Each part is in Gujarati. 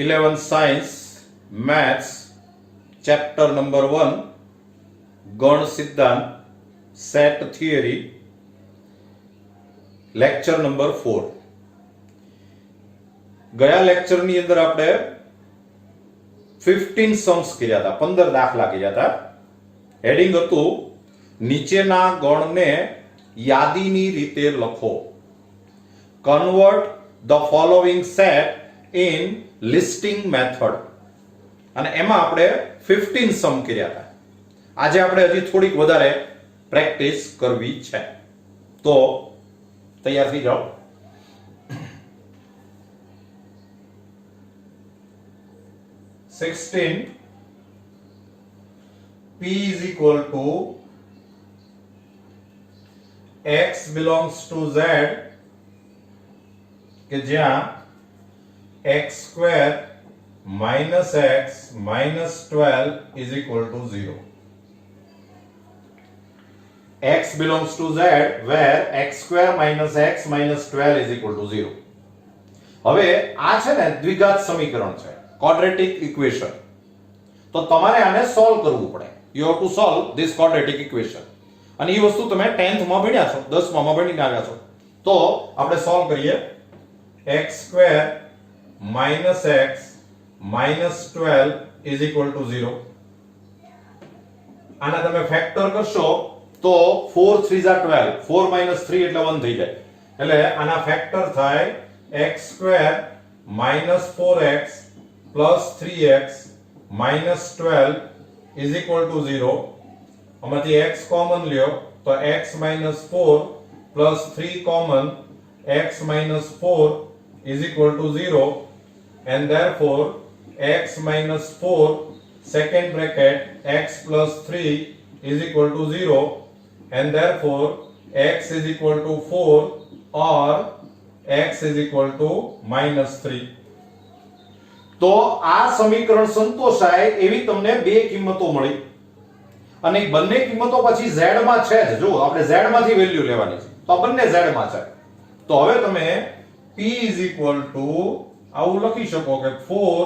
11th Science Maths Chapter number 1 ગણ સિદ્ધાંત સેટ થિયરી લેક્ચર નંબર 4. ગયા લેક્ચરની અંદર આપણે 15 સમ્સ કર્યા હતા, 15 દાખલા કર્યા હતા. હેડિંગ હતું નીચેના ગણને યાદીની રીતે લખો. Convert the following set in listing method. અને એમાં આપણે 15 સમ કર્યા હતા. આજે આપણે હજી થોડીક વધારે પ્રેક્ટિસ કરવી છે. તો તૈયાર થઈ જાઓ. P is equal to x belongs to z કે જ્યાં x square minus x minus 12 is equal to 0. x belongs to z where x square minus x minus 12 is equal to 0. હવે આ છે ને દ્વિઘાત સમીકરણ છે, quadratic equation. તો તમારે આને સોલ્વ કરવું પડે. You have to solve this quadratic equation. અને એ વસ્તુ તમે 10th માં ભણ્યા છો, 10મા માં ભણીને આવ્યા છો. તો આપણે સોલ્વ કરીએ. x square minus x minus 12 is equal to 0. આના તમે ફેક્ટર કરશો તો 4 3 જા 12, 4 minus 3 એટલે 1 થઈ જાય. એટલે આના ફેક્ટર થાય x square minus 4x plus 3x minus 12 is equal to 0. આમાંથી x કોમન લ્યો તો x minus 4 plus 3 common, x minus 4 is equal to 0, and therefore x minus 4 second bracket x plus 3 is equal to 0, and therefore x is equal to 4 or x is equal to minus 3. તો આ સમીકરણ સંતોષાય એવી તમને બે કિંમતો મળી અને બંને કિંમતો પછી z માં છે જ. જો આપણે z માંથી વેલ્યુ લેવાની છે તો આ બંને z માં છે. તો હવે તમે p is equal to આવું લખી શકો કે 4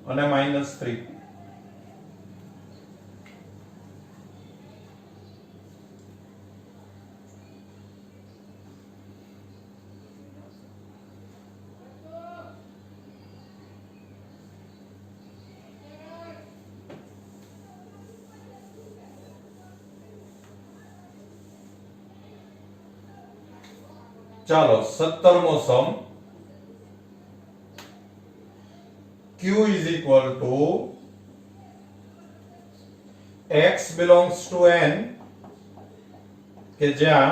અને -3. ચાલો 17મો સમ. q is equal to x belongs to n કે જ્યાં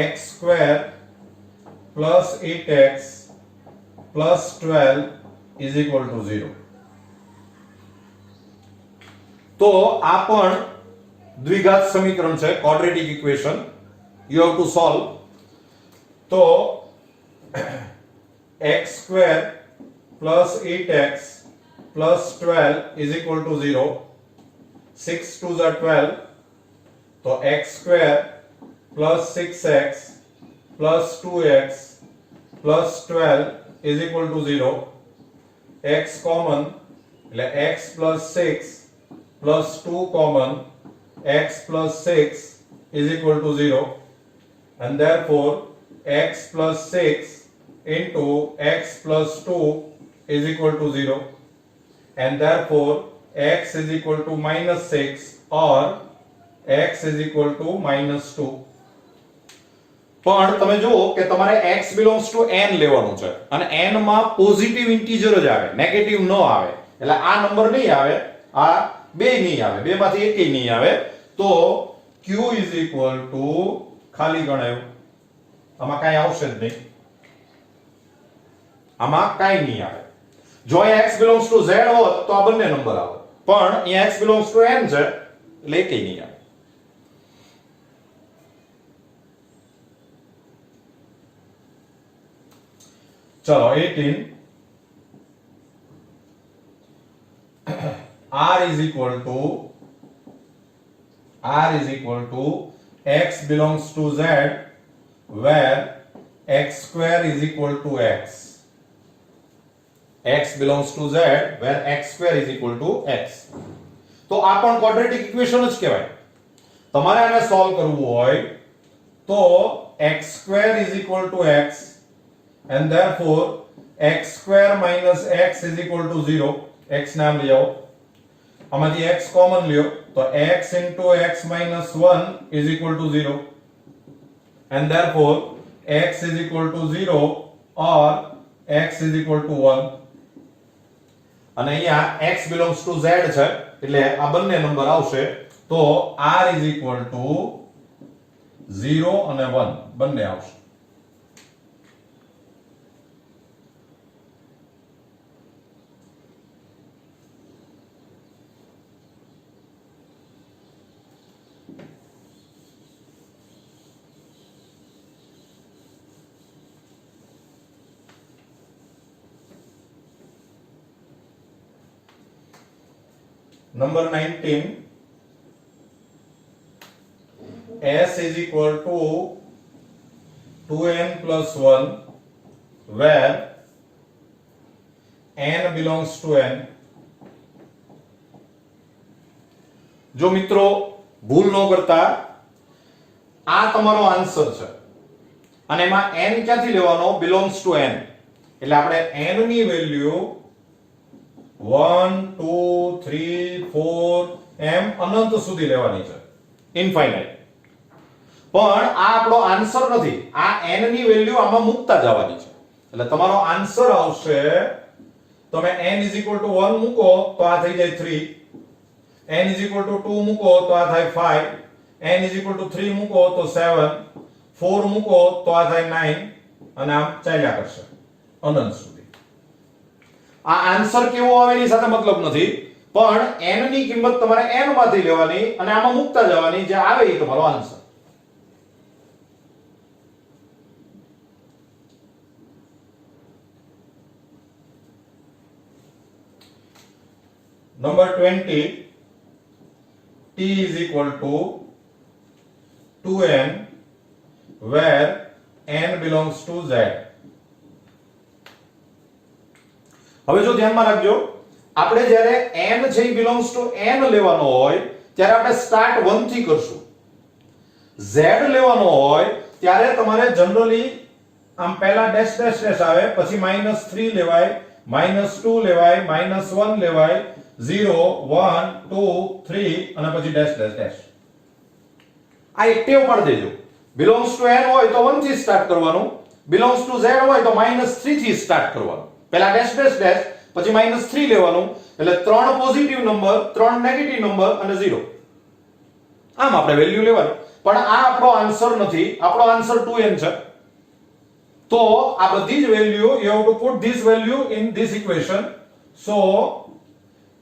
x square plus 8x plus 12 is equal to 0. તો આ પણ દ્વિઘાત સમીકરણ છે, quadratic equation. You have to solve. તો x square plus 8x plus 12 is equal to 0. 6 2s are 12. तो x square plus 6x plus 2x plus 12 is equal to 0. x common એટલે x plus 6 plus 2 common, x plus 6 is equal to 0, and therefore x plus 6 into x plus 2 is equal to 0, and therefore x is equal to minus 6 or x is equal to minus 2. પણ તમે જુઓ કે તમારે x belongs to n લેવાનું છે અને n માં પોઝિટિવ ઇન્ટીજર જ આવે, નેગેટિવ ન આવે. એટલે આ નંબર નહીં આવે, આ બે નહીં આવે, બે માંથી એકેય નહીં આવે. તો q is equal to ખાલી ગણાયું, આમાં કાઈ આવશે જ નહીં, આમાં કાઈ નહીં આવે. જો અહીંયા x belongs to z હોત તો આ બંને નંબર આવે, પણ અહીંયા x belongs to n છે એટલે એકેય નહીં આવે. ચલો 18. r is equal to x belongs to z where x square is equal to x. x belongs to z where x square is equal to x. તો આ પણ ક્વોડ્રેટિક ઇક્વેશન જ કહેવાય. તમારે આને સોલ્વ કરવું હોય તો x square is equal to x and therefore x square minus x is equal to 0. x નામ લઈ આવો, આમાંથી x કોમન લ્યો તો x into x minus 1 is equal to 0 and therefore x is equal to 0 or x is equal to 1. અને અહીંયા x belongs to z છે એટલે આ બંને નંબર આવશે તો r is equal to 0 અને 1 બંને આવશે. Number 19, s is equal to 2n plus 1 where n belongs to n. જો મિત્રો ભૂલ ન કરતા આ તમારો આન્સર છે અને એમાં n ક્યાંથી લેવાનો? belongs to n. એટલે આપણે n ની વેલ્યુ 1 2 3 4 એમ અનંત સુધી લેવાની છે, ઇનફાઇનાઇટ. પણ આ આપણો આન્સર નથી, આ n ની વેલ્યુ આમાં મૂકતા જવાની છે. એટલે તમારો આન્સર આવશે, તમે n 1 મૂકો તો આ થઈ જાય 3, n 2 મૂકો તો આ થાય 5, n 3 મૂકો તો 7, 4 મૂકો તો આ થાય 9 અને આમ ચાલ્યા કરશે અનંત સુધી. આ આન્સર કેવો આવે એની સાથે મતલબ નથી, પણ n ની કિંમત તમારે n માંથી લેવાની અને આમાં મૂકતા જવાની, જે આવે એ તમારો answer. Number 20, t is equal to 2n where n belongs to z. હવે જો ધ્યાનમાં રાખજો, આપણે જ્યારે n છે એ belongs to n લેવાનો હોય ત્યારે આપણે સ્ટાર્ટ 1 થી કરશું. z લેવાનો હોય ત્યારે તમારે જનરલી આમ પહેલા ડેશ ડેશ ડેશ આવે, પછી -3 લેવાય, -2 લેવાય, -1 લેવાય, 0 1 2 3 અને પછી ડેશ ડેશ ડેશ. આ એક ટેવ પાડી દેજો. belongs to n હોય તો 1 થી સ્ટાર્ટ કરવાનું, belongs to z હોય તો -3 થી સ્ટાર્ટ કરવાનું. પહેલા ડેશ ડેશ ડેશ પછી -3 લેવાનું, એટલે 3 પોઝિટિવ નંબર, 3 નેગેટિવ નંબર અને 0. આમ આપણે વેલ્યુ લેવાની. પણ આ આપણો આન્સર નથી, આપણો આન્સર 2n છે. તો આ બધી જ value you have to put this value in this equation. So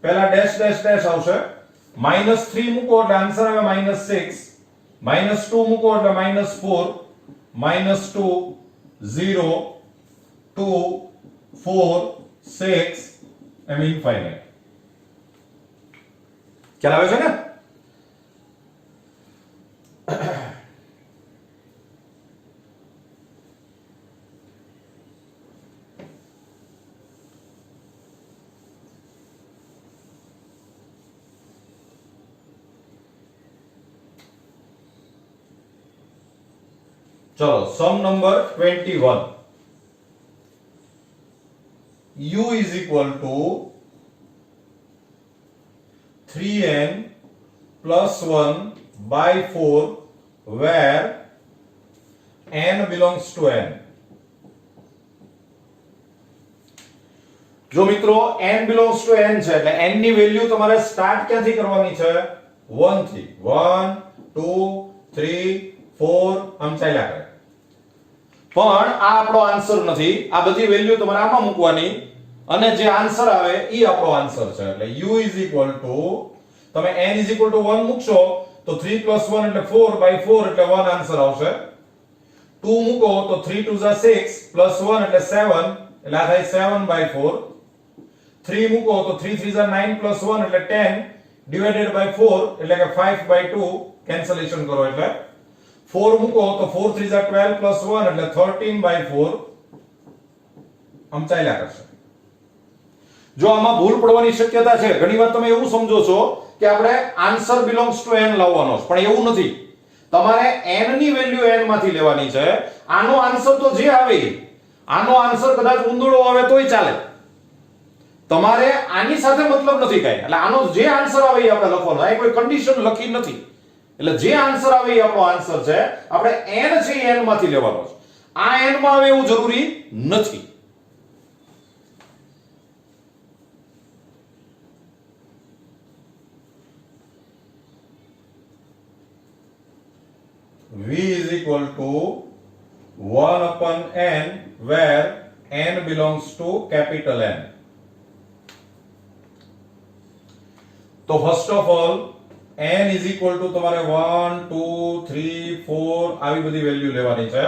પહેલા ડેશ ડેશ ડેશ આવશે, -3 મૂકો એટલે આન્સર આવે -6, -2 મૂકો એટલે -4, -2 0 2 4 6 એમ ઇનફાઇનાઇટ. ખ્યાલ આવે છે ને? ચલો સમ number 21. u is equal to 3n plus 1 by 4 where n belongs to n. જો મિત્રો n belongs to n છે એટલે n ની વેલ્યુ તમારે સ્ટાર્ટ ક્યાંથી કરવાની છે? 1 થી. 1 2 3 4 આમ ચાલ્યા કરે. પણ આ આપણો આન્સર નથી, આ બધી વેલ્યુ તમારે આમાં મૂકવાની અને જે આન્સર આવે ઈ આપણો આન્સર છે. એટલે u is equal to, તમે n is equal to 1 મૂકશો તો 3 plus 1 એટલે 4 by 4 એટલે 1 આન્સર આવશે. 2 મૂકો તો 3 2 6 plus 1 એટલે 7 એટલે આ થાય 7 by 4. 3 મૂકો તો 3 3 9 plus 1 એટલે 10 divided by 4 એટલે કે 5 by 2 કેન્સલેશન કરો એટલે 4 મૂકો તો 4 3 12 plus 1 એટલે 13 by 4 આમ ચાલ્યા કરશે. જો આમાં ભૂલ પડવાની શક્યતા છે. ઘણીવાર તમે એવું સમજો છો કે આપણે આન્સર બિલોંગ્સ ટુ n લાવવાનો છે, પણ એવું નથી. તમારે n ની વેલ્યુ n માંથી લેવાની છે. આનો આન્સર તો જે આવે, આનો આન્સર કદાચ ઊંધળો આવે તોય ચાલે. તમારે આની સાથે મતલબ નથી કાઈ. એટલે આનો જે આન્સર આવે એ આપણે લખવાનો. આ કોઈ કન્ડિશન લખી નથી. એટલે જે આન્સર આવે એ આપણો આન્સર છે. આપણે n છે એ n માંથી લેવાનો છે. આ n માં આવે એવું જરૂરી નથી. V is equal to 1 upon n where n belongs to capital N. तो first of all n is equal to તમારે 1 2 3 4 આવી બધી વેલ્યુ લેવાની છે.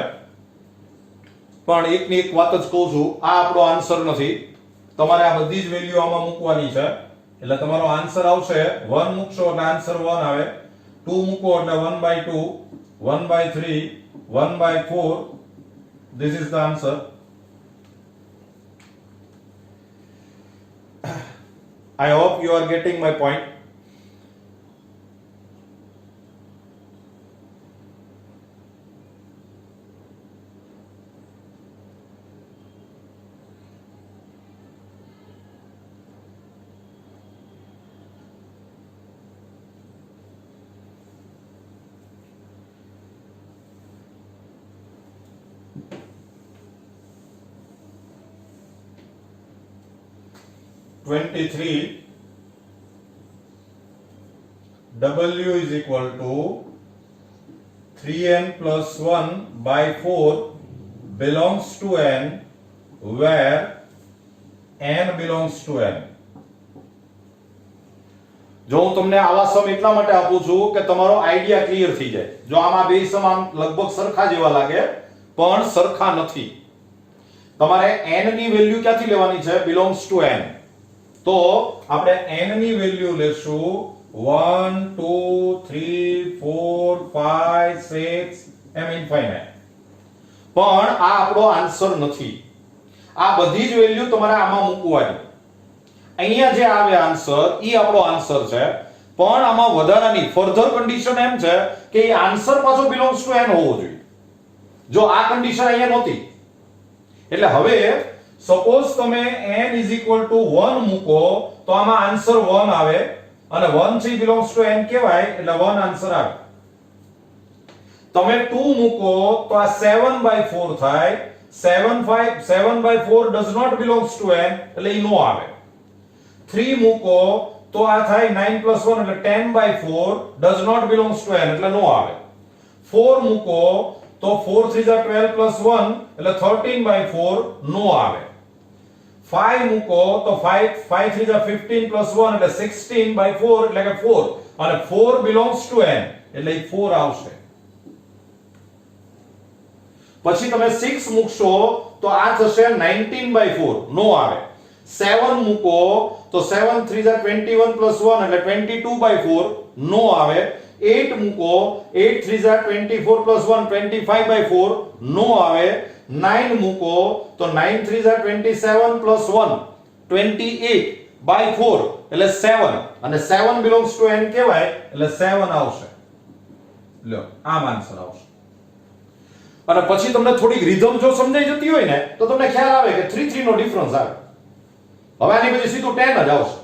પણ એકની એક વાત જ કહું છું, આ આપણો આન્સર નથી. તમારે આ બધી જ વેલ્યુ આમાં મૂકવાની છે. એટલે તમારો આન્સર આવશે 1 મૂકશો એટલે આન્સર 1 આવે, 2 મૂકો એટલે 1/2, 1/3, 1/4. This is the answer. I hope you are getting my point. W is equal to 3n plus 1 by 4 belongs to n where n belongs to n. જો હું તમને આવા સમ એટલા માટે આપું છું કે તમારો આઈડિયા ક્લિયર થઈ જાય. જો આમાં બે સમ આમ લગભગ સરખા જેવા લાગે પણ સરખા નથી. તમારે n ની વેલ્યુ ક્યાંથી લેવાની છે? belongs to n. તો આપણે n ની વેલ્યુ લેશું 1 2 3 4 5 6 એમ ઇન્ફાઇનાઇટ. પણ આ આપણો આન્સર નથી. આ બધી જ વેલ્યુ તમારે આમાં મૂકવાની. અહીંયા જે આવે આન્સર ઈ આપણો આન્સર છે. પણ આમાં વધારાની ફર્ધર કન્ડિશન એમ છે કે એ આન્સર પાછો બિલોંગ્સ ટુ n હોવો જોઈએ. જો આ કન્ડિશન અહીંયા નહોતી. એટલે હવે સપોઝ તમે n is equal to 1 મૂકો તો આમાં આન્સર 1 આવે અને 1 3 belongs to n કહેવાય એટલે 1 આન્સર આવે. તમે 2 મૂકો તો આ 7/4 થાય. 7/4 does not belongs to n એટલે ઈ નો આવે. 3 મૂકો તો આ થાય 9 plus 1 એટલે 10/4 does not belongs to n એટલે નો આવે. 4 મૂકો તો 4 3 12 plus 1 એટલે 13/4 નો આવે. 5 મૂકો તો 5 3 15 plus 1 એટલે 16/4 એટલે કે 4 અને 4 belongs to n એટલે 4 આવશે. પછી તમે 6 મૂકશો તો આ થશે 19/4 નો આવે. 7 મૂકો તો 7 3 21 plus 1 એટલે 22/4 નો આવે. 8 મૂકો 8 3 24 plus 1 25/4 નો આવે. 9 મૂકો તો 9 3 27 plus 1 28/4 એટલે 7 અને 7 belongs to n કહેવાય એટલે 7 આવશે. લ્યો આમ આન્સર આવશે. અને પછી તમને થોડીક રિધમ જો સમજાઈ જતી હોય ને તો તમને ખ્યાલ આવે કે 3 3 નો ડિફરન્સ આવે. હવે આની પછી સીધું 10 જ આવશે.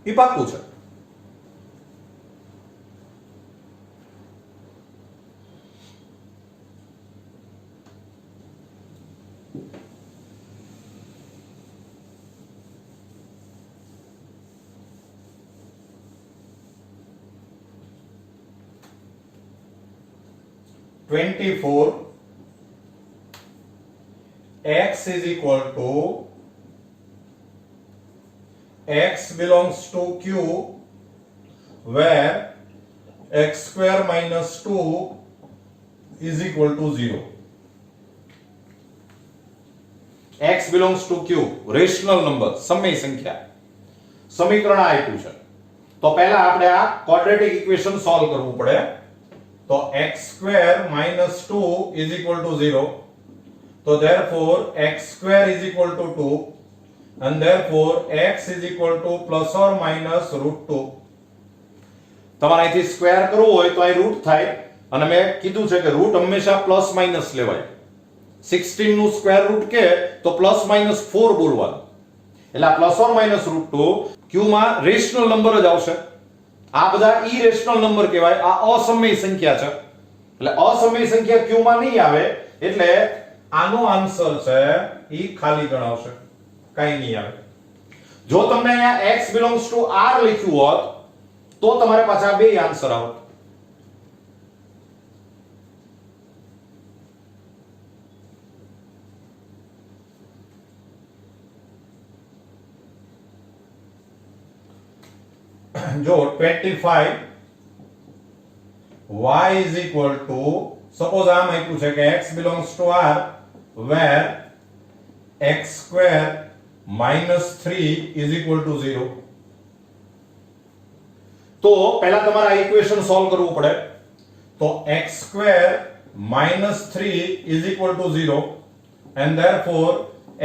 ઈ પાક્કું છે. x is equal to x belongs to q where x square minus 2 is equal to 0. x belongs to q rational number સમય સંખ્યા. સમીકરણ આપ્યું છે તો પહેલા આપણે આ ક્વોડ્રેટિક ઇક્વેશન સોલ્વ કરવું પડે. તો x square minus 2 is equal to 0. So therefore x square is equal to 2. and therefore x is equal to plus or minus √2. તમારે અહીંથી સ્ક્વેર કરવો હોય તો અહીં રૂટ થાય, અને મેં કીધું છે કે રૂટ હંમેશા પ્લસ માઇનસ લેવાય. 16 નું સ્ક્વેર રૂટ કે તો પ્લસ માઇનસ 4 બોલવાનું, એટલે આ પ્લસ ઓર માઇનસ √2 q માં રેશનલ નંબર જ આવશે. આ બધા ઇરેશનલ નંબર કહેવાય, આ અસમય સંખ્યા છે, એટલે અસમય સંખ્યા q માં નહીં આવે, એટલે આનો આન્સર છે ઈ ખાલી ગણાવશે, કાઈ નહીં આવે. જો તમને અહીંયા x belongs to r લખ્યું હોત તો તમારે પાછા બે આન્સર આવત. જો 25 y is equal to, suppose આમ આપ્યું છે કે x belongs to r where x square minus 3 is equal to 0. તો પહેલા તમારે આ ઇક્વેશન સોલ્વ કરવું પડે. તો x square minus 3 is equal to 0 and therefore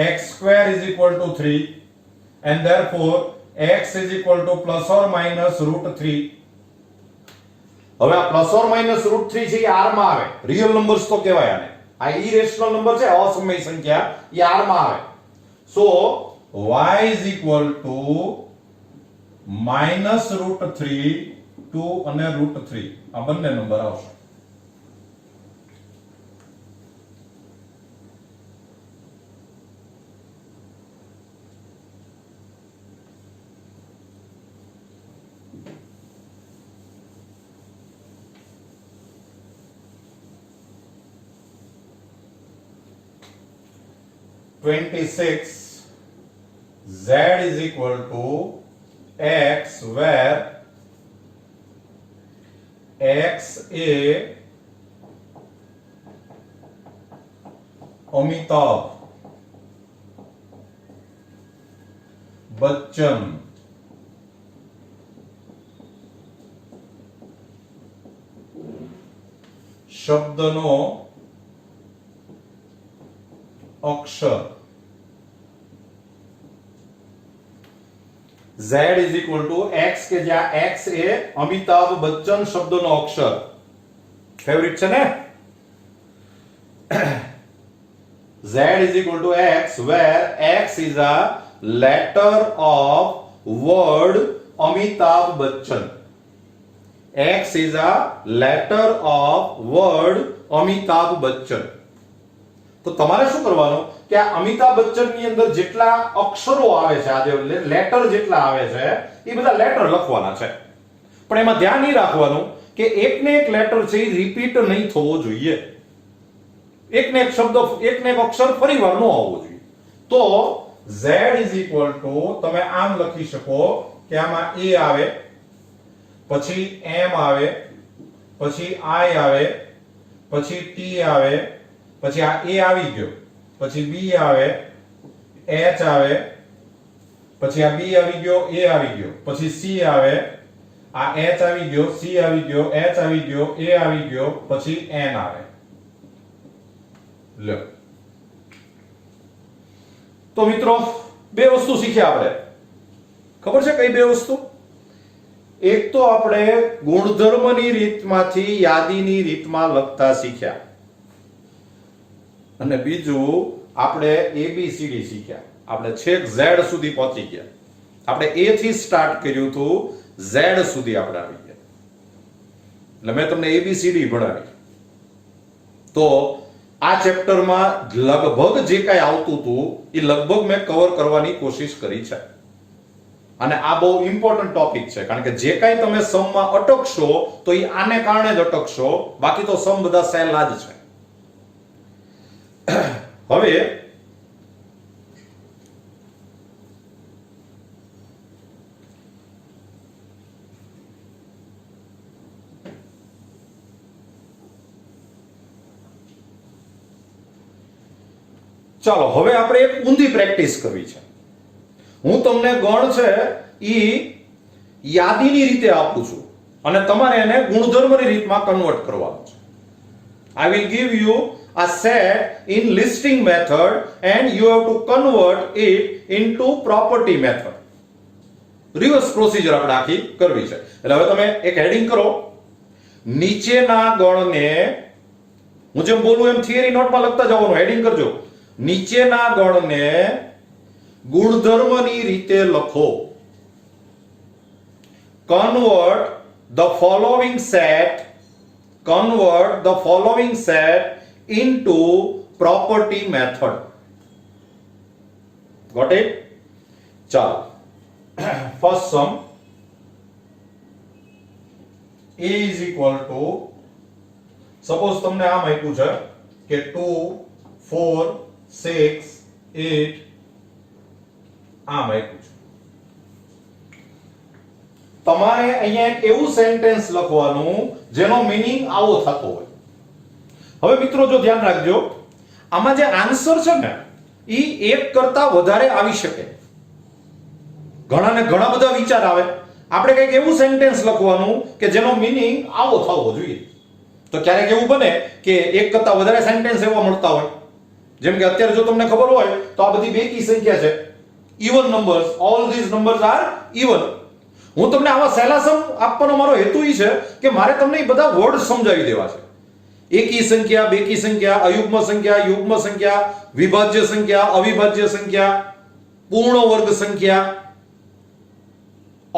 x square is equal to 3 and therefore x is equal to plus or minus √3. હવે આ પ્લસ ઓર માઇનસ √3 છે એ r માં આવે, રિયલ નંબર્સ તો કહેવાય આને. આ ઇરેશનલ નંબર છે, અસમય સંખ્યા, એ r માં આવે. સો y is equal to minus √3 2 અને √3 આ બંને નંબર આવશે. z is equal to x where x a Amitabh Bachchan શબ્દનો અક્ષર. z is equal to x કે જ્યાં x એ અમિતાભ બચ્ચન શબ્દનો અક્ષર. ફેવરિટ છે ને? z is equal to x where x is a letter of word Amitabh Bachchan. x is a letter of word Amitabh Bachchan. તો તમારે શું કરવાનું કે આ અમિતાભ બચ્ચન ની અંદર જેટલા અક્ષરો આવે છે, આ જે લેટર જેટલા આવે છે એ બધા લેટર લખવાના છે, પણ એમાં ધ્યાન એ રાખવાનું કે એકને એક લેટર છે એ રિપીટ નહીં થવો જોઈએ, એકને એક શબ્દ એકને એક અક્ષર ફરીવાર ન આવવો જોઈએ. તો z is equal to તમે આમ લખી શકો કે આમાં a આવે, પછી m આવે, પછી i આવે, પછી t આવે, પછી આ a આવી ગયો, પછી b આવે, h આવે, પછી આ b આવી ગયો, a આવી ગયો, પછી c આવે, આ h આવી ગયો, c આવી ગયો, h આવી ગયો, a આવી ગયો, પછી n આવે. લ્યો તો મિત્રો બે વસ્તુ શીખ્યા આપણે. ખબર છે કઈ બે વસ્તુ? એક તો આપણે ગુણધર્મની રીતમાંથી યાદીની રીતમાં લખતા શીખ્યા, અને બીજું આપણે ABCD શીખ્યા. આપણે છેક Z સુધી પહોંચી ગયા. આપણે A થી સ્ટાર્ટ કર્યું હતું, Z સુધી આપણે આવી ગયા. એટલે મેં તમને ABCD ભણાવી. તો આ ચેપ્ટરમાં લગભગ જે કાંઈ આવતું હતું એ લગભગ મેં કવર કરવાની કોશિશ કરી છે, અને આ બહુ ઇમ્પોર્ટન્ટ ટોપિક છે, કારણ કે જે કાંઈ તમે સમમાં અટકશો તો એ આને કારણે જ અટકશો, બાકી તો સમ બધા સહેલા જ છે. હવે ચાલો હવે આપણે એક ઊંધી પ્રેક્ટિસ કરવી છે. હું તમને ગણ છે ઈ યાદીની રીતે આપું છું અને તમારે એને ગુણધર્મની રીતમાં કન્વર્ટ કરવાનું છે. I will give you a set in listing method and you have to convert it into property method. Reverse procedure આપણે આખી કરવી છે. એટલે હવે તમે એક હેડિંગ કરો, નીચેના ગણને, હું જેમ બોલું એમ થિયરી નોટમાં લખતા જવાનું, હેડિંગ કરજો. નીચેના ગણને ગુણધર્મની રીતે લખો. Convert the following set into property method. Got it? ચાલો, first sum a is equal to, suppose તમને આમ આપ્યું છે કે 2 4 6 8, આમ આપ્યું છે. તમારે અહીંયા એક એવું સેન્ટેન્સ લખવાનું જેનો મીનિંગ આવો થતો હોય. હવે મિત્રો જો ધ્યાન રાખજો, આમાં જે આન્સર છે ને ઈ એક કરતા વધારે આવી શકે. ઘણાને ઘણા બધા વિચાર આવે, આપણે કંઈક એવું સેન્ટેન્સ લખવાનું કે જેનો મીનિંગ આવો થવો જોઈએ. તો ક્યારેક એવું બને કે એક કરતા વધારે સેન્ટેન્સ એવા મળતા હોય. જેમ કે અત્યારે જો તમને ખબર હોય તો આ બધી બેકી સંખ્યા છે, even numbers, all this numbers R even. હું તમને આવા સહેલા સમ આપવાનો મારો હેતુ ઈ છે કે મારે તમને એ બધા વર્ડ સમજાવી દેવા છે. એકી સંખ્યા, બેકી સંખ્યા, અયુગ્મ સંખ્યા, યુગ્મ સંખ્યા, વિભાજ્ય સંખ્યા, અવિભાજ્ય સંખ્યા, પૂર્ણ વર્ગ સંખ્યા,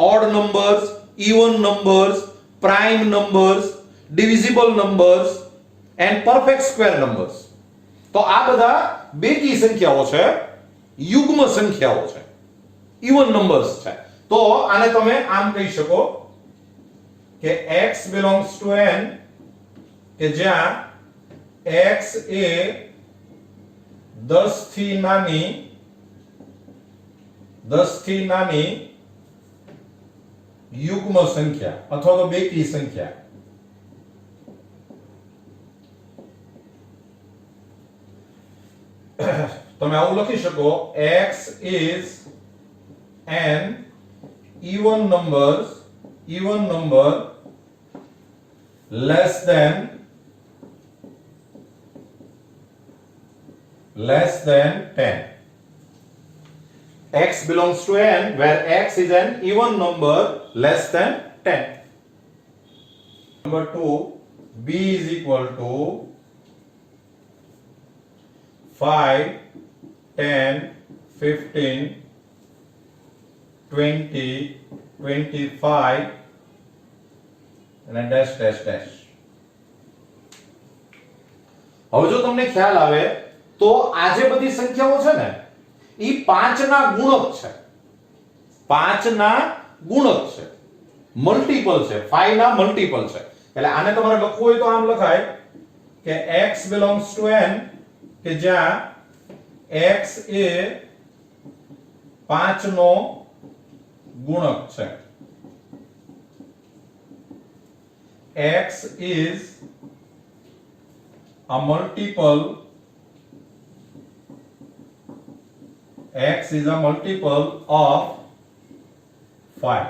odd numbers, even numbers, prime numbers, divisible numbers and perfect square numbers. તો આ બધા બેકી સંખ્યાઓ છે, યુગ્મ સંખ્યાઓ છે, ઇવન નંબર્સ છે. તો આને તમે આમ કહી શકો કે x belongs to n, કે જ્યાં x એ 10 થી નાની યુગ્મ સંખ્યા અથવા તો બેકી સંખ્યા. તમે આવું લખી શકો, x is an even number less than 10. X belongs to n where x is an even number less than 10. Number 2, b is equal to 5, 10, 15, 20, 25 અને dash dash dash. હવે જો તમને ખ્યાલ આવે તો આ જે બધી સંખ્યાઓ છે ને ઈ 5 ના ગુણક છે. 5 ના ગુણક છે, મલ્ટીપલ છે, 5 ના મલ્ટીપલ છે. એટલે આને તમારે લખવું હોય તો આમ લખાય કે x belongs to n, કે જ્યાં x એ 5 નો ગુણક છે. x is a multiple of 5.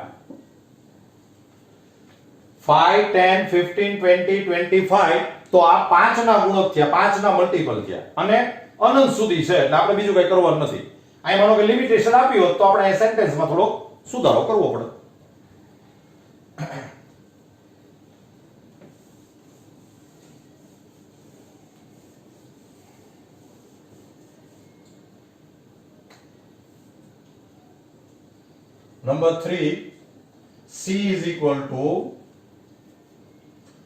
5, 10, 15, 20, 25 તો આ 5 ના ગુણક થયા, 5 ના મલ્ટીપલ થયા અને અનંત સુધી છે. એટલે આપણે બીજું કઈ કરવાનું નથી. અહીં માનો કે લિમિટેશન આપી હોત તો આપણે આ સેન્ટેન્સમાં થોડો સુધારો કરવો પડે. Number 3, c is equal to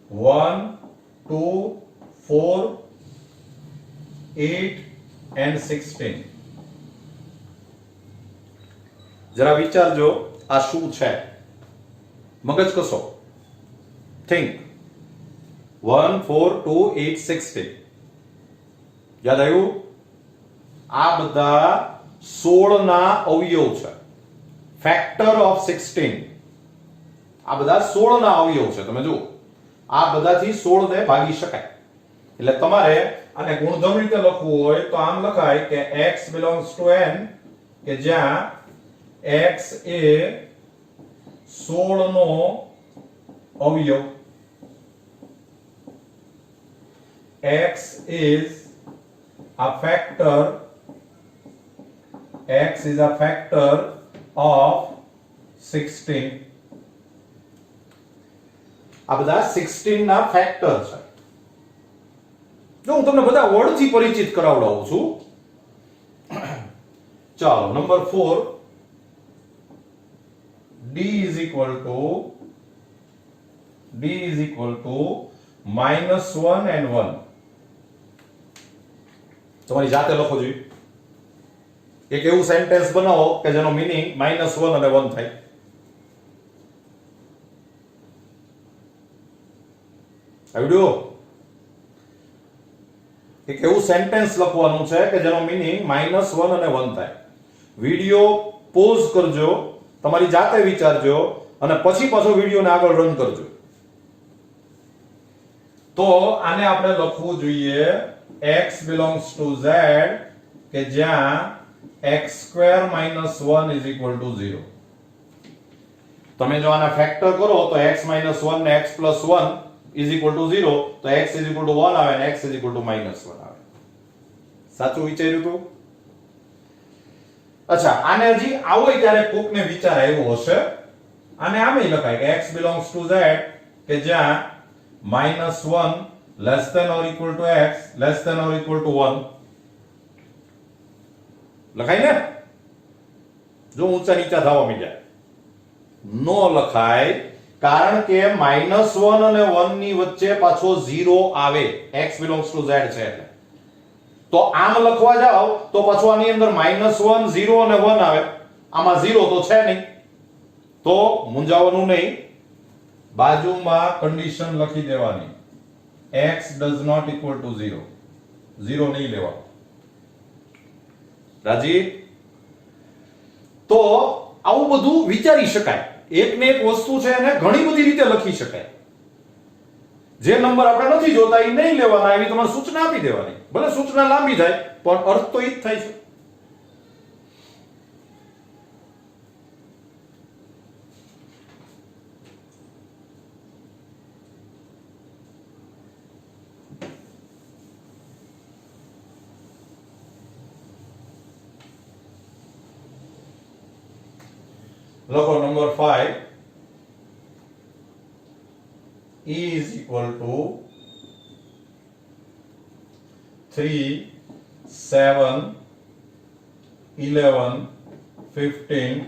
1, 2, 4, 8 and 16. જરા વિચારજો આ શું છે, મગજ કસો. થિંક. 1, 4, 2, 8, 16. યાદ આવ્યું? આ બધા 16 ના અવયવ છે. Factor of 16. આ બધા 16 ના અવયવ છે. તમે જુઓ, આ બધાથી 16 ને ભાગી શકાય. એટલે તમારે આને ગુણધર્મ રીતે લખવું હોય તો આમ લખાય કે x belongs to n, કે જ્યાં x એ 16 નો અવયવ, x is a factor of 16. આ બધા 16 ના ફેક્ટર છે. જો હું તમને બધા વર્ડ થી પરિચિત કરાવડાવું છું. ચાલો number 4 d is equal to -1 and 1. તમારી જાતે લખો જોઈએ. એક એવું સેન્ટેન્સ બનાવો કે જેનો મીનિંગ -1 અને 1 થાય. આવડ્યું? એક એવું સેન્ટેન્સ લખવાનું છે કે જેનો મીનિંગ -1 અને 1 થાય. વિડિયો પોઝ કરજો, તમારી જાતે વિચારજો અને પછી પાછો વિડિયોને આગળ રન કરજો. તો આને આપણે લખવું જોઈએ x belongs to z કે જ્યાં x² - 1 is equal to 0. તમે જો આના ફેક્ટર કરો તો x - 1 ને x + 1 is equal to 0, તો x is equal to 1 આવે અને x is equal to -1 આવે. સાચું વિચાર્યું તો? અચ્છા, આને હજી આવો ત્યારે કોકને વિચાર આવ્યો હશે, આને આમે લખાય કે x belongs to z કે જ્યાં -1 less than or equal to x less than or equal to 1 લખાય ને? જો ઊંચા નીચા થવા માંડ્યા નો લખાય, કારણ કે -1 અને 1 ની વચ્ચે પાછો 0 આવે. x belongs to z છે એટલે. તો આમ લખવા જાવ તો પાછો આની અંદર -1 0 અને 1 આવે. આમાં 0 તો છે નહીં, તો મૂંઝાવાનું નહીં. બાજુમાં કન્ડિશન લખી દેવાની, x does not equal to 0. 0 નહીં લેવાનો. રાજી? તો આવું બધું વિચારી શકાય. એક ને એક વસ્તુ છે એને ઘણી બધી રીતે લખી શકાય. જે નંબર આપણે નથી જોતા એ નહીં લેવાના, એવી તમારે સૂચના આપી દેવાની. ભલે સૂચના લાંબી થાય પણ અર્થ તો એ જ થાય છે. લખો number 5 e is equal to 3 7 11 15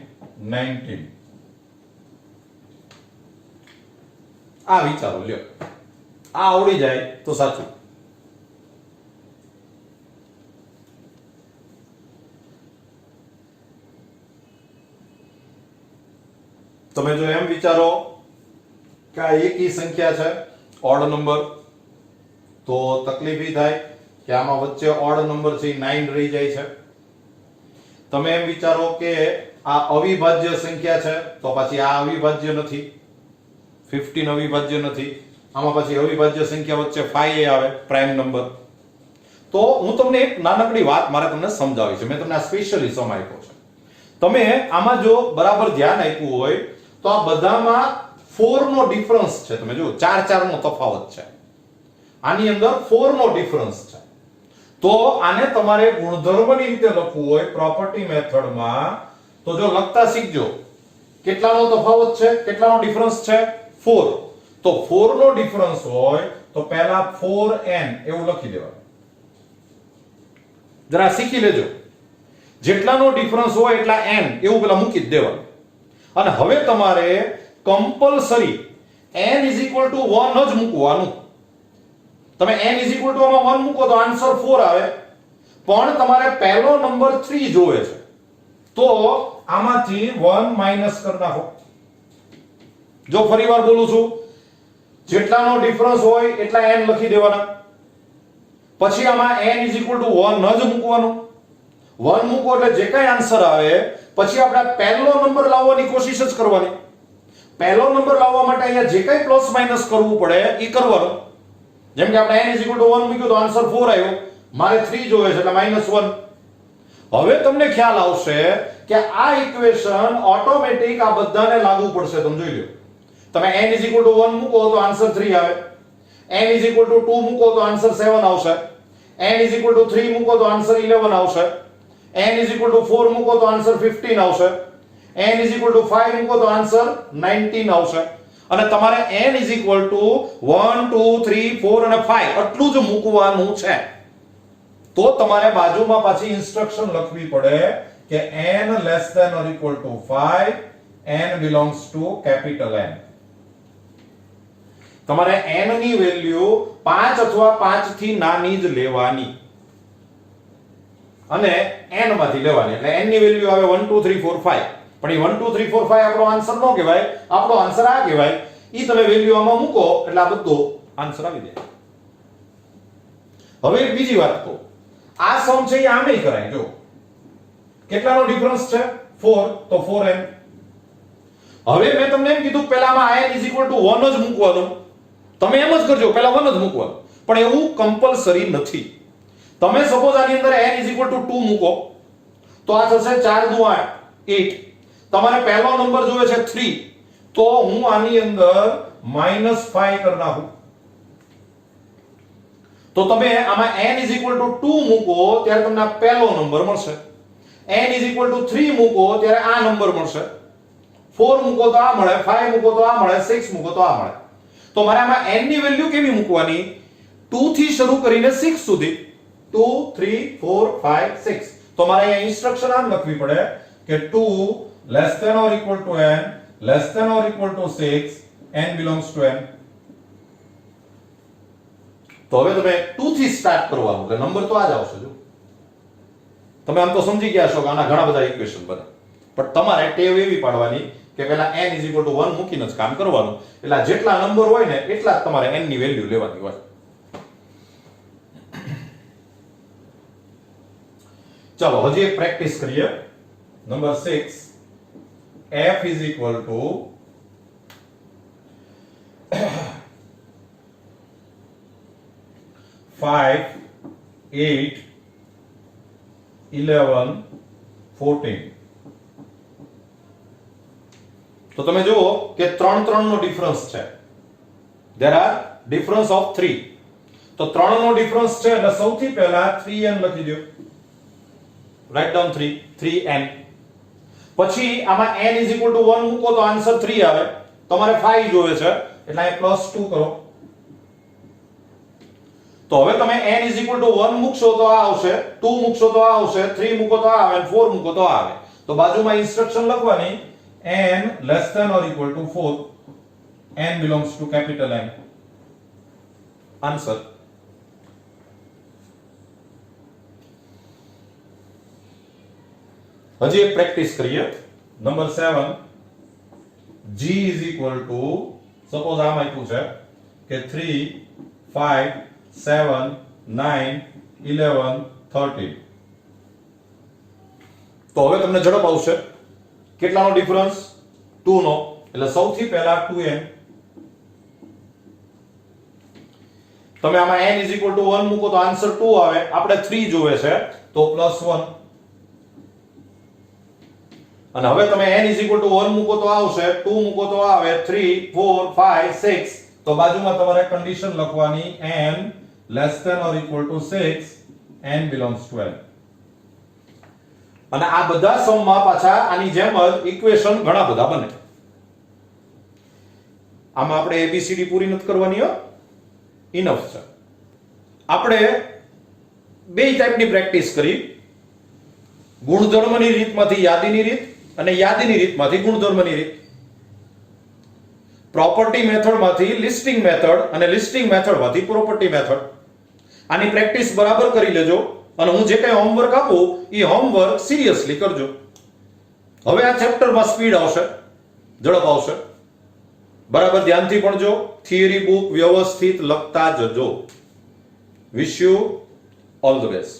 19. આ વિચારો લ્યો, આ આવડી જાય તો સાચું. તમે જો એમ વિચારો કે આ એકી સંખ્યા છે, ઓડ નંબર, તો તકલીફ એ થાય કે આમાં વચ્ચે ઓડ નંબર છે 9 રહી જાય છે. તમે એમ વિચારો કે આ અવિભાજ્ય સંખ્યા છે, તો પછી આ અવિભાજ્ય નથી, 15 અવિભાજ્ય નથી. આમાં પછી અવિભાજ્ય સંખ્યા વચ્ચે 5 આવે, પ્રાઇમ નંબર. તો હું તમને એક નાનકડી વાત મારે તમને સમજાવી છે. મેં તમને આ સ્પેશિયલી સમજાવ્યો છે. તમે આમાં જો બરાબર ધ્યાન આપ્યું હોય તો આ બધામાં 4 નો ડિફરન્સ છે. તમે જુઓ 4 નો તફાવત છે, આની અંદર 4 નો ડિફરન્સ છે. તો આને તમારે ગુણધર્મની રીતે લખવું હોય પ્રોપર્ટી મેથડમાં, તો જો લખતા શીખજો. કેટલાનો તફાવત છે, કેટલાનો ડિફરન્સ છે? 4. તો 4 નો ડિફરન્સ હોય તો પહેલા 4n એવું લખી દેવાનું. જરા શીખી લેજો. જેટલાનો ડિફરન્સ હોય એટલા n એવું પેલા મૂકી જ દેવાનું. અને હવે તમારે કમ્પલસરી n = 1 જ મૂકવાનું. તમે n = આમાં 1 મૂકો તો આન્સર 4 આવે, પણ તમારે પહેલો નંબર 3 જોવે છે, તો આમાંથી 1 માઈનસ કરી નાખો. જો ફરીવાર બોલું છું, જેટલાનો ડિફરન્સ હોય એટલા n લખી દેવાના. પછી આમાં n = 1 જ મૂકવાનું. 1 મૂકો એટલે જે કઈ આન્સર આવે પછી આપણે પહેલો નંબર લાવવાની કોશિશ જ કરવાની. પહેલો નંબર લાવવા માટે અહીંયા જે કઈ પ્લસ માઈનસ કરવું પડે એ કરવાનું. જેમ કે આપણે n = 1 મૂક્યું તો આન્સર 4 આવ્યો, મારે 3 જોઈએ છે એટલે -1. હવે તમને ખ્યાલ આવશે કે આ ઇક્વેશન ઓટોમેટિક આ બધાને લાગુ પડશે. તમે જોઈ લો, તમે n = 1 મૂકો તો આન્સર 3 આવે, n is equal to 2 મૂકો તો આન્સર 7 આવશે, n is equal to 3 મૂકો તો આન્સર 11 આવશે, n is equal to 4 મૂકો તો આન્સર 15 આવશે, n is equal to 5 મૂકો તો આન્સર 19 આવશે. અને તમારે n is equal to 1 2 3 4 અને 5 આટલું જ મૂકવાનું છે. તો તમારે બાજુમાં પાછી ઇન્સ્ટ્રક્શન લખવી પડે કે n less than or equal to 5, n belongs to capital N. તમારે n ની વેલ્યુ 5 અથવા 5 થી નાની જ લેવાની અને n માંથી લેવાની. એટલે n ની વેલ્યુ આવે 1 2 3 4 5. પણ એ 1 2 3 4 5 આપણો આન્સર નો કહેવાય, આપણો આન્સર આ કહેવાય. ઈ તમે વેલ્યુ આમાં મૂકો એટલે આ બધો આન્સર આવી જાય. હવે એક બીજી વાત કહું, આ સમ છે એ આમે કરાય. જો કેટલાનો ડિફરન્સ છે 4, તો 4n. હવે મેં તમને એમ કીધું પહેલામાં n = 1 જ મૂકવાનું, તમે એમ જ કરજો પહેલા 1 જ મૂકવાનું, પણ એવું કમ્પલસરી નથી. તમે સપોઝ આની અંદર n = 2 મૂકો તો આ થશે 4 દુ 8 8. તમારે પહેલો નંબર જોવે છે 3, તો હું આની અંદર -5 કરી નાખું. તો તમે આમાં n = 2 મૂકો ત્યારે તમને પહેલો નંબર મળશે, n = 3 મૂકો ત્યારે આ નંબર મળશે, 4 મૂકો તો આ મળે, 5 મૂકો તો આ મળે, 6 મૂકો તો આ મળે. તો મારે આમાં n ની વેલ્યુ કેવી મૂકવાની? 2 થી શરૂ કરીને 6 સુધી, 2 3 4 5 6. તો મારે અહીંયા ઇન્સ્ટ્રક્શન આમ લખવી પડે કે 2 less than or equal to n, less than or equal to 6, n belongs to n. તો હવે તમે 2 થી સ્ટાર્ટ કરવાનું, એટલે નંબર તો આ જ આવશે. જો તમે આમ તો સમજી ગયા છો કે આના ઘણા બધા ઇક્વેશન બને, પણ તમારે ટેવ એવી પાડવાની કે પહેલા n = 1 મૂકીને જ કામ કરવાનું. એટલે જેટલા નંબર હોય ને એટલા જ તમારે n ની વેલ્યુ લેવાની હોય. ચાલો હજી એક પ્રેક્ટિસ કરીએ. Number 6, f = 5 8 11 14. તો તમે જુઓ કે 3 3 નો ડિફરન્સ છે. there are difference of 3. તો 3 નો ડિફરન્સ છે એટલે સૌથી પહેલા 3n લખી દો. write down 3n. પછી આમાં n = 1 મૂકો તો આન્સર 3 આવે. તમારે 5 જોવે છે એટલે અહીં +2 કરો. તો હવે તમે n = 1 મૂકશો તો આ આવશે, 2 મૂકશો તો આ આવશે, 3 મૂકો તો આ આવે, 4 મૂકો તો આ આવે. તો બાજુમાં ઇન્સ્ટ્રક્શન લખવાની n less than or equal to 4, n belongs to capital N. Answer. હજી એક પ્રેક્ટિસ કરીએ. નંબર 7, g = સપોઝ આમ આપ્યું છે કે 3 5 7 9 11 13. તો હવે તમને ઝડપ આવશે. કેટલાનો ડિફરન્સ? 2 નો. એટલે સૌથી પહેલા 2n. તમે આમાં n = 1 મૂકો તો આન્સર 2 આવે. આપણે 3 જોવે છે તો +1. અને હવે તમે n = 1 મૂકો તો આવશે, 2 મૂકો તો આવે, 3 4 5 6. તો બાજુમાં તમારે કન્ડિશન લખવાની n less than or equal to 6, n belongs to n. અને આ બધા સમમાં પાછા આની જેમ જ ઇક્વેશન ઘણા બધા બને. આમાં આપણે ABCD પૂરી નથી કરવાની હો, ઇનફ છે. આપણે બે ટાઈપની પ્રેક્ટિસ કરી, ગુણધર્મની રીતમાંથી યાદીની રીત અને યાદીની રીતમાંથી ગુણધર્મની રીત. પ્રોપર્ટી મેથડમાંથી લિસ્ટિંગ મેથડ અને લિસ્ટિંગ મેથડમાંથી પ્રોપર્ટી મેથડ. આની પ્રેક્ટિસ બરાબર કરી લેજો અને હું જે કંઈ હોમવર્ક આપું એ હોમવર્ક સિરિયસલી કરજો. હવે આ ચેપ્ટરમાં સ્પીડ આવશે, ઝડપ આવશે. બરાબર ધ્યાનથી ભણજો, થિયરી બુક વ્યવસ્થિત લખતા જજો. Wish you all the best.